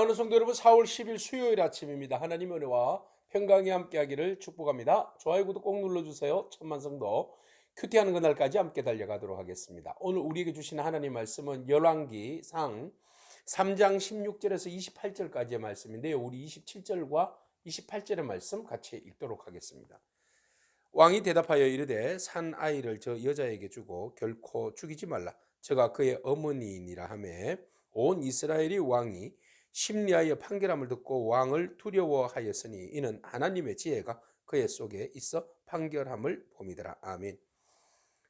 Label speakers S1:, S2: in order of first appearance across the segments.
S1: 사랑하는 성도 여러분, 4월 10일 수요일 아침입니다. 하나님의 은혜와 평강이 함께하기를 축복합니다. 좋아요, 구독 꼭 눌러주세요. 천만 성도 큐티하는 그날까지 함께 달려가도록 하겠습니다. 오늘 우리에게 주시는 하나님 말씀은 열왕기 상 3장 16절에서 28절까지의 말씀인데요. 우리 27절과 28절의 말씀 같이 읽도록 하겠습니다. 왕이 대답하여 이르되 산 아이를 저 여자에게 주고 결코 죽이지 말라. 저가 그의 어머니이니라 하매 온 이스라엘이 왕이 심리하여 판결함을 듣고 왕을 두려워하였으니 이는 하나님의 지혜가 그의 속에 있어 판결함을 봄이더라. 아멘.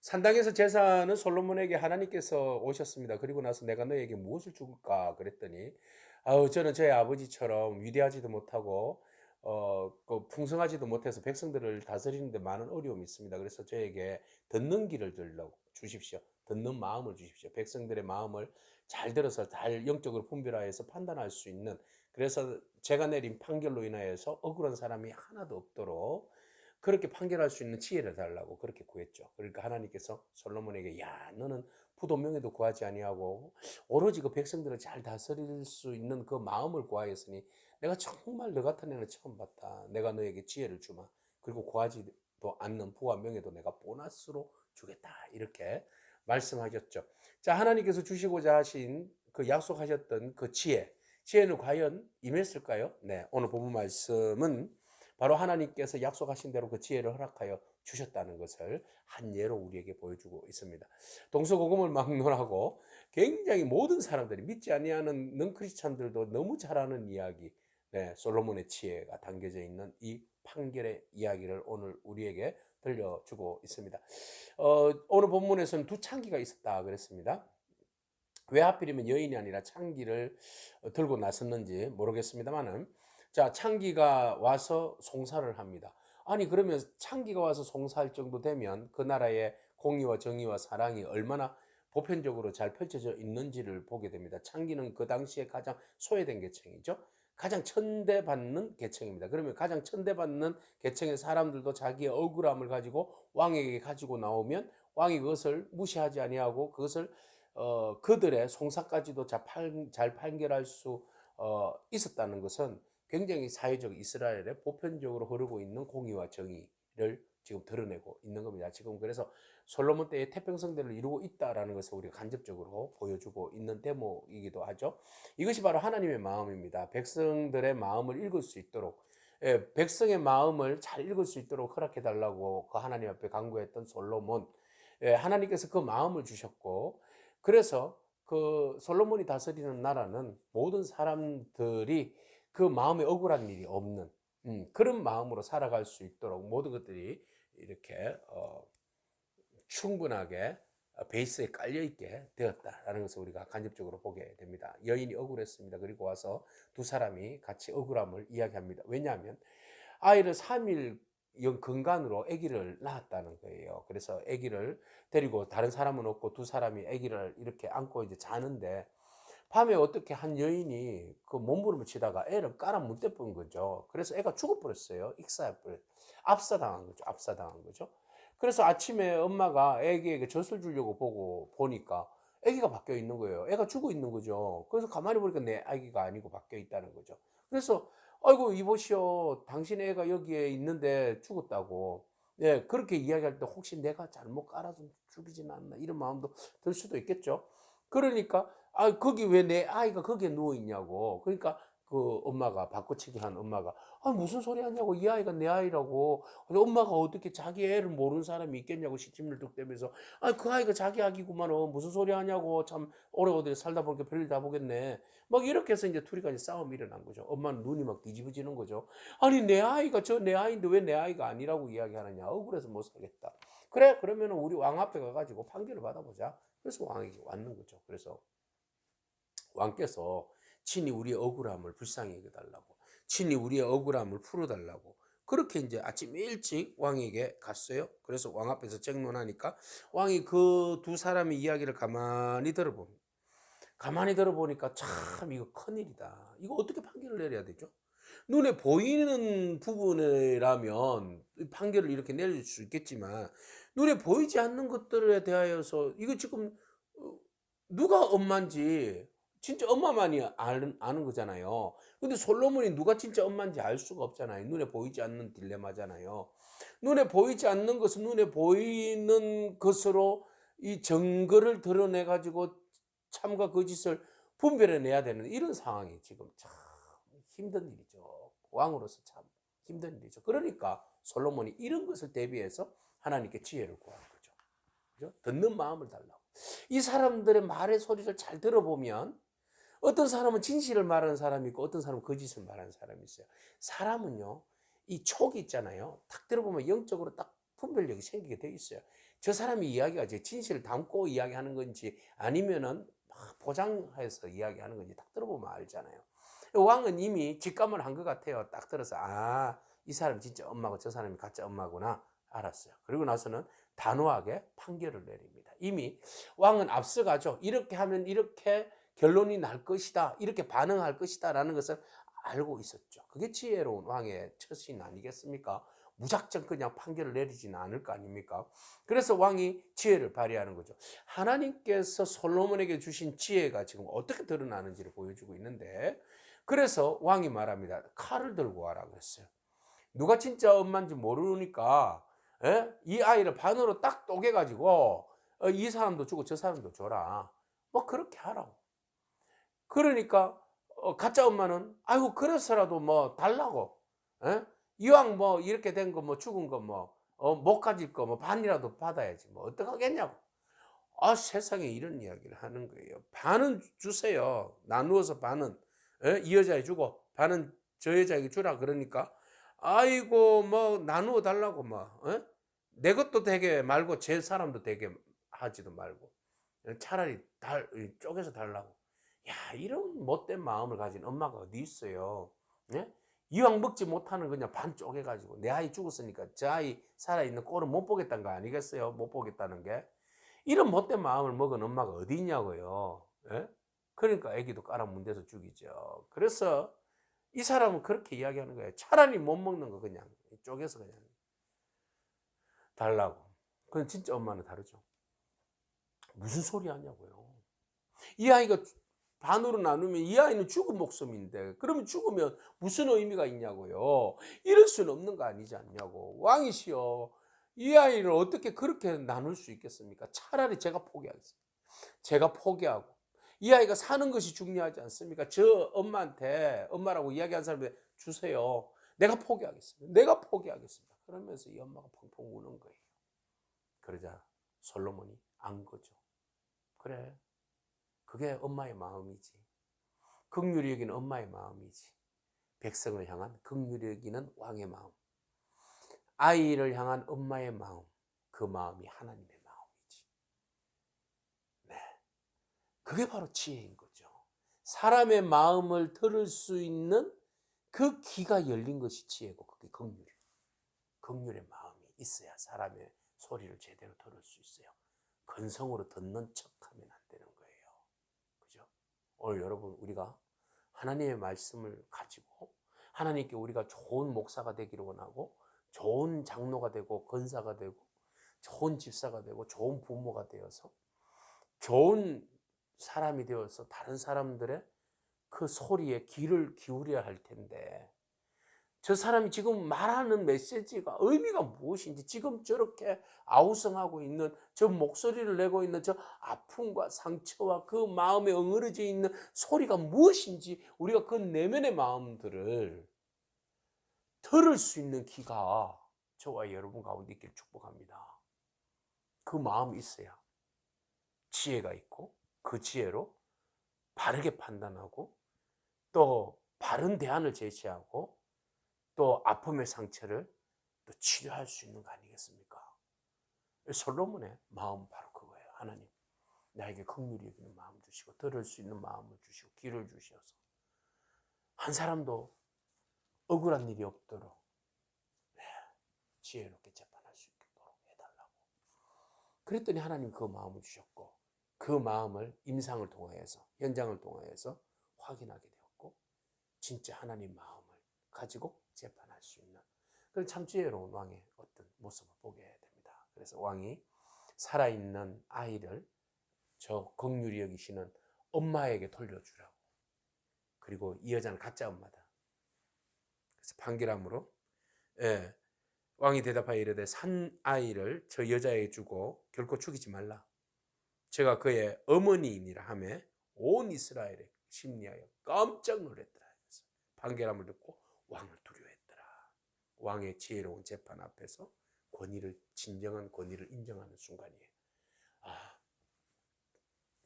S1: 산당에서 제사는 솔로몬에게 하나님께서 오셨습니다. 그리고 나서 내가 너에게 무엇을 줄까 그랬더니 저는 저희 아버지처럼 위대하지도 못하고 그 풍성하지도 못해서 백성들을 다스리는데 많은 어려움이 있습니다. 그래서 저에게 듣는 길을 들려고 주십시오. 듣는 마음을 주십시오. 백성들의 마음을 잘 들어서 잘 영적으로 분별하여서 판단할 수 있는, 그래서 제가 내린 판결로 인하여서 억울한 사람이 하나도 없도록 그렇게 판결할 수 있는 지혜를 달라고 그렇게 구했죠. 그러니까 하나님께서 솔로몬에게 야 너는 부도명예도 구하지 아니하고 오로지 그 백성들을 잘 다스릴 수 있는 그 마음을 구하였으니 내가 정말 너 같은 애는 처음 봤다. 내가 너에게 지혜를 주마. 그리고 구하지도 않는 부와 명예도 내가 보너스로 주겠다. 이렇게 말씀하셨죠. 자, 하나님께서 주시고자 하신 그 약속하셨던 그 지혜는 과연 임했을까요? 네, 오늘 본문 말씀은 바로 하나님께서 약속하신 대로 그 지혜를 허락하여 주셨다는 것을 한 예로 우리에게 보여주고 있습니다. 동서고금을 막론하고 굉장히 모든 사람들이 믿지 아니하는 능크리스찬들도 너무 잘 아는 이야기, 네, 솔로몬의 지혜가 담겨져 있는 이 판결의 이야기를 오늘 우리에게 들려주고 있습니다. 오늘 본문에서는 두 창기가 있었다 그랬습니다. 왜 하필이면 여인이 아니라 창기를 들고 나섰는지 모르겠습니다만은, 자, 창기가 와서 송사를 합니다. 아니 그러면 창기가 와서 송사할 정도 되면 그 나라의 공의와 정의와 사랑이 얼마나 보편적으로 잘 펼쳐져 있는지를 보게 됩니다. 창기는 그 당시에 가장 소외된 계층이죠. 가장 천대받는 계층입니다. 그러면 가장 천대받는 계층의 사람들도 자기의 억울함을 가지고 왕에게 가지고 나오면 왕이 그것을 무시하지 아니하고 그것을 그들의 송사까지도 잘 판결할 수 있었다는 것은 굉장히 사회적 이스라엘에 보편적으로 흐르고 있는 공의와 정의를 지금 드러내고 있는 겁니다. 지금 그래서 솔로몬 때의 태평성대를 이루고 있다라는 것을 우리가 간접적으로 보여주고 있는 대목이기도 하죠. 이것이 바로 하나님의 마음입니다. 백성들의 마음을 읽을 수 있도록, 백성의 마음을 잘 읽을 수 있도록 허락해 달라고 그 하나님 앞에 간구했던 솔로몬, 하나님께서 그 마음을 주셨고, 그래서 그 솔로몬이 다스리는 나라는 모든 사람들이 그 마음에 억울한 일이 없는 그런 마음으로 살아갈 수 있도록 모든 것들이 이렇게 충분하게 베이스에 깔려있게 되었다라는 것을 우리가 간접적으로 보게 됩니다. 여인이 억울했습니다. 그리고 와서 두 사람이 같이 억울함을 이야기합니다. 왜냐하면 아이를 3일 근간으로 아기를 낳았다는 거예요. 그래서 아기를 데리고 다른 사람은 없고 두 사람이 아기를 이렇게 안고 이제 자는데 밤에 어떻게 한 여인이 그 몸부림을 치다가 애를 깔아 문대 본 거죠. 그래서 애가 죽어버렸어요. 익사해버렸어요. 압사당한 거죠. 압사당한 거죠. 그래서 아침에 엄마가 애기에게 젖을 주려고 보니까 애기가 바뀌어 있는 거예요. 애가 죽어 있는 거죠. 그래서 가만히 보니까 내 아기가 아니고 바뀌어 있다는 거죠. 그래서 아이고 이보시오, 당신 애가 여기에 있는데 죽었다고. 예, 그렇게 이야기할 때 혹시 내가 잘못 깔아서 죽이진 않나 이런 마음도 들 수도 있겠죠. 그러니까 거기 왜 내 아이가 거기에 누워 있냐고. 그러니까 그 엄마가, 바꿔치기 한 엄마가 무슨 소리 하냐고, 이 아이가 내 아이라고. 엄마가 어떻게 자기 애를 모르는 사람이 있겠냐고 시침을 득대면서 그 아이가 자기 아기구만, 무슨 소리 하냐고, 참 오래 어디 살다 보니까 별일 다 보겠네. 막 이렇게 해서 이제 둘이가 이제 싸움이 일어난 거죠. 엄마는 눈이 막 뒤집어지는 거죠. 아니 내 아이가 저 내 아이인데 왜 내 아이가 아니라고 이야기하느냐. 억울해서 못 살겠다. 그래 그러면 우리 왕 앞에 가가지고 판결을 받아보자. 그래서 왕이 왔는 거죠. 그래서 왕께서 친히 우리의 억울함을 불쌍히 여겨달라고, 친히 우리의 억울함을 풀어달라고 그렇게 이제 아침 일찍 왕에게 갔어요. 그래서 왕 앞에서 쟁론하니까 왕이 그 두 사람의 이야기를 가만히 들어보니까 참 이거 큰일이다. 이거 어떻게 판결을 내려야 되죠? 눈에 보이는 부분이라면 판결을 이렇게 내릴 수 있겠지만 눈에 보이지 않는 것들에 대하여서 이거 지금 누가 엄마인지 진짜 엄마만이 아는 거잖아요. 근데 솔로몬이 누가 진짜 엄마인지 알 수가 없잖아요. 눈에 보이지 않는 딜레마잖아요. 눈에 보이지 않는 것은 눈에 보이는 것으로 이 증거를 드러내 가지고 참과 거짓을 분별해내야 되는 이런 상황이 지금 참 힘든 일이죠. 왕으로서 참 힘든 일이죠. 그러니까 솔로몬이 이런 것을 대비해서 하나님께 지혜를 구하는 거죠. 그죠? 듣는 마음을 달라고. 이 사람들의 말의 소리를 잘 들어보면 어떤 사람은 진실을 말하는 사람이 있고 어떤 사람은 거짓을 말하는 사람이 있어요. 사람은요, 이 촉이 있잖아요. 딱 들어보면 영적으로 딱 분별력이 생기게 돼 있어요. 저 사람이 이야기가 제 진실을 담고 이야기하는 건지 아니면은 막 포장해서 이야기하는 건지 딱 들어보면 알잖아요. 왕은 이미 직감을 한 것 같아요. 딱 들어서 아, 이 사람 진짜 엄마고 저 사람이 가짜 엄마구나 알았어요. 그리고 나서는 단호하게 판결을 내립니다. 이미 왕은 앞서가죠. 이렇게 하면 이렇게 결론이 날 것이다. 이렇게 반응할 것이다. 라는 것을 알고 있었죠. 그게 지혜로운 왕의 처신 아니겠습니까? 무작정 그냥 판결을 내리지는 않을 거 아닙니까? 그래서 왕이 지혜를 발휘하는 거죠. 하나님께서 솔로몬에게 주신 지혜가 지금 어떻게 드러나는지를 보여주고 있는데, 그래서 왕이 말합니다. 칼을 들고 와라 그랬어요. 누가 진짜 엄마인지 모르니까 이 아이를 반으로 딱 쪼개가지고 이 사람도 주고 저 사람도 줘라. 뭐 그렇게 하라고. 그러니까 가짜 엄마는 아이고 그래서라도 뭐 달라고. 에? 이왕 뭐 이렇게 된 거 뭐 죽은 거 뭐 못 가질 거 뭐 반이라도 받아야지 뭐 어떡하겠냐고. 아, 세상에 이런 이야기를 하는 거예요. 반은 주세요. 나누어서 반은 이 여자에 주고 반은 저 여자에게 주라 그러니까 아이고 뭐 나누어 달라고 뭐 내 것도 되게 말고 제 사람도 되게 하지도 말고 차라리 쪼개서 달라고. 야, 이런 못된 마음을 가진 엄마가 어디 있어요. 예? 이왕 먹지 못하는 그냥 반 쪼개가지고 내 아이 죽었으니까 저 아이 살아있는 꼴은 못 보겠다는 거 아니겠어요? 못 보겠다는 게. 이런 못된 마음을 먹은 엄마가 어디 있냐고요. 예? 그러니까 아기도 깔아문대서 죽이죠. 그래서 이 사람은 그렇게 이야기하는 거예요. 차라리 못 먹는 거 그냥 쪼개서 그냥 달라고. 그건 진짜 엄마는 다르죠. 무슨 소리 하냐고요. 이 아이가 반으로 나누면 이 아이는 죽은 목숨인데 그러면 죽으면 무슨 의미가 있냐고요. 이럴 수는 없는 거 아니지 않냐고. 왕이시여, 이 아이를 어떻게 그렇게 나눌 수 있겠습니까? 차라리 제가 포기하겠습니다. 제가 포기하고 이 아이가 사는 것이 중요하지 않습니까? 저 엄마한테 엄마라고 이야기한 사람한테 주세요. 내가 포기하겠습니다. 내가 포기하겠습니다. 그러면서 이 엄마가 펑펑 우는 거예요. 그러자 솔로몬이 안 거죠. 그래, 그게 엄마의 마음이지. 긍휼히 여기는 엄마의 마음이지. 백성을 향한 긍휼히 여기는 왕의 마음. 아이를 향한 엄마의 마음. 그 마음이 하나님의 마음이지. 네, 그게 바로 지혜인 거죠. 사람의 마음을 들을 수 있는 그 귀가 열린 것이 지혜고 그게 긍휼이에요. 긍휼의 마음이 있어야 사람의 소리를 제대로 들을 수 있어요. 건성으로 듣는 척하면 안 되는 거예요. 그죠? 오늘 여러분 우리가 하나님의 말씀을 가지고 하나님께 우리가 좋은 목사가 되기를 원하고 좋은 장로가 되고 권사가 되고 좋은 집사가 되고 좋은 부모가 되어서 좋은 사람이 되어서 다른 사람들의 그 소리에 귀를 기울여야 할 텐데 저 사람이 지금 말하는 메시지가 의미가 무엇인지 지금 저렇게 아우성하고 있는 저 목소리를 내고 있는 저 아픔과 상처와 그 마음에 엉그러져 있는 소리가 무엇인지 우리가 그 내면의 마음들을 들을 수 있는 귀가 저와 여러분 가운데 있기를 축복합니다. 그 마음이 있어야 지혜가 있고 그 지혜로 바르게 판단하고 또 바른 대안을 제시하고 또 아픔의 상처를 또 치료할 수 있는 거 아니겠습니까? 솔로몬의 마음 바로 그거예요. 하나님, 나에게 긍휼히 여기는 마음 주시고 들을 수 있는 마음을 주시고 귀를 주셔서 한 사람도 억울한 일이 없도록 지혜롭게 재판할 수 있도록 해달라고. 그랬더니 하나님 그 마음을 주셨고 그 마음을 임상을 통하여서 현장을 통하여서 확인하게 되었고 진짜 하나님 마음을 가지고 재판할 수 있는 그런 참 지혜로운 왕의 어떤 모습을 보게 됩니다. 그래서 왕이 살아있는 아이를 저 긍휼히 여기시는 엄마에게 돌려주라고. 그리고 이 여자는 가짜 엄마다. 그래서 판결함으로 왕이 대답하여 이르되 산 아이를 저 여자에게 주고 결코 죽이지 말라. 제가 그의 어머니이니라 하며 온 이스라엘에 심리하여 깜짝 놀랐더라. 판결함을 듣고 왕을 두려워했더라. 왕의 지혜로운 재판 앞에서 진정한 권위를 인정하는 순간이에요. 아,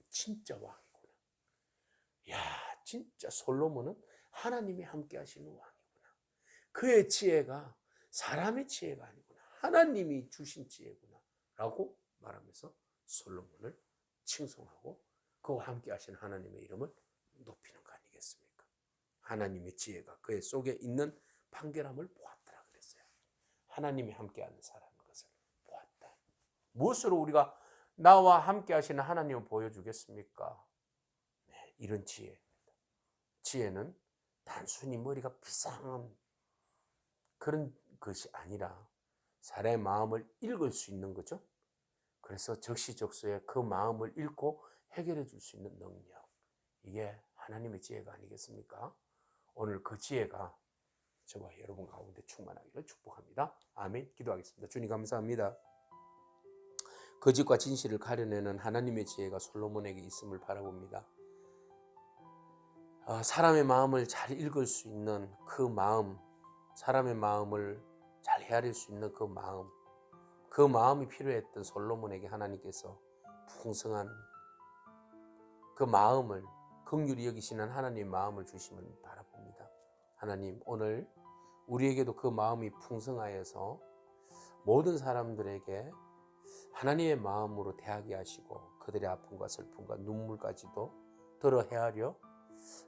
S1: 진짜 왕이구나. 야, 진짜 솔로몬은 하나님이 함께 하시는 왕이구나. 그의 지혜가 사람의 지혜가 아니구나. 하나님이 주신 지혜구나. 라고 말하면서 솔로몬을 칭송하고 그와 함께 하신 하나님의 이름을 높이는 거 아니겠습니까? 하나님의 지혜가 그의 속에 있는 판결함을 보았더라 그랬어요. 하나님이 함께하는 사람인 것을 보았다. 무엇으로 우리가 나와 함께 하시는 하나님을 보여주겠습니까? 네, 이런 지혜입니다. 지혜는 단순히 머리가 비상한 그런 것이 아니라 사람의 마음을 읽을 수 있는 거죠. 그래서 적시적소에 그 마음을 읽고 해결해 줄 수 있는 능력. 이게 하나님의 지혜가 아니겠습니까? 오늘 그 지혜가 저와 여러분 가운데 충만하기를 축복합니다. 아멘. 기도하겠습니다. 주님 감사합니다. 거짓과 진실을 가려내는 하나님의 지혜가 솔로몬에게 있음을 바라봅니다. 사람의 마음을 잘 읽을 수 있는 그 마음, 사람의 마음을 잘 헤아릴 수 있는 그 마음이 필요했던 솔로몬에게 하나님께서 풍성한 그 마음을 긍휼히 여기시는 하나님의 마음을 주심을 바라봅니다. 하나님, 오늘 우리에게도 그 마음이 풍성하여서 모든 사람들에게 하나님의 마음으로 대하게 하시고 그들의 아픔과 슬픔과 눈물까지도 들어 헤아려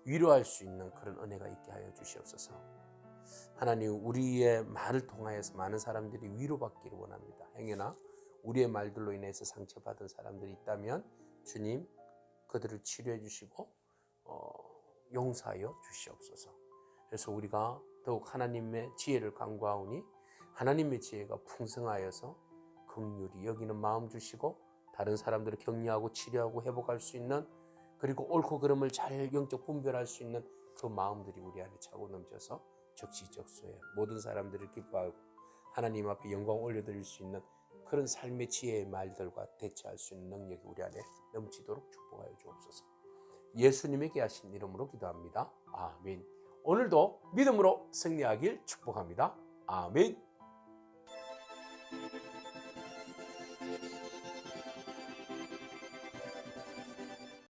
S1: 위로할 수 있는 그런 은혜가 있게 하여 주시옵소서. 하나님, 우리의 말을 통하여서 많은 사람들이 위로받기를 원합니다. 행여나 우리의 말들로 인해서 상처받은 사람들이 있다면 주님, 그들을 치료해 주시고 용서하여 주시옵소서. 그래서 우리가 더욱 하나님의 지혜를 간구하오니 하나님의 지혜가 풍성하여서 긍휼히 여기는 마음 주시고 다른 사람들을 격려하고 치료하고 회복할 수 있는, 그리고 옳고 그름을 잘 영적 분별할 수 있는 그 마음들이 우리 안에 차고 넘쳐서 적시적소에 모든 사람들을 기뻐하고 하나님 앞에 영광 올려드릴 수 있는 그런 삶의 지혜의 말들과 대처할 수 있는 능력이 우리 안에 넘치도록 축복하여 주옵소서. 예수님에게 하신 이름으로 기도합니다. 아멘. 오늘도 믿음으로 승리하길 축복합니다. 아멘.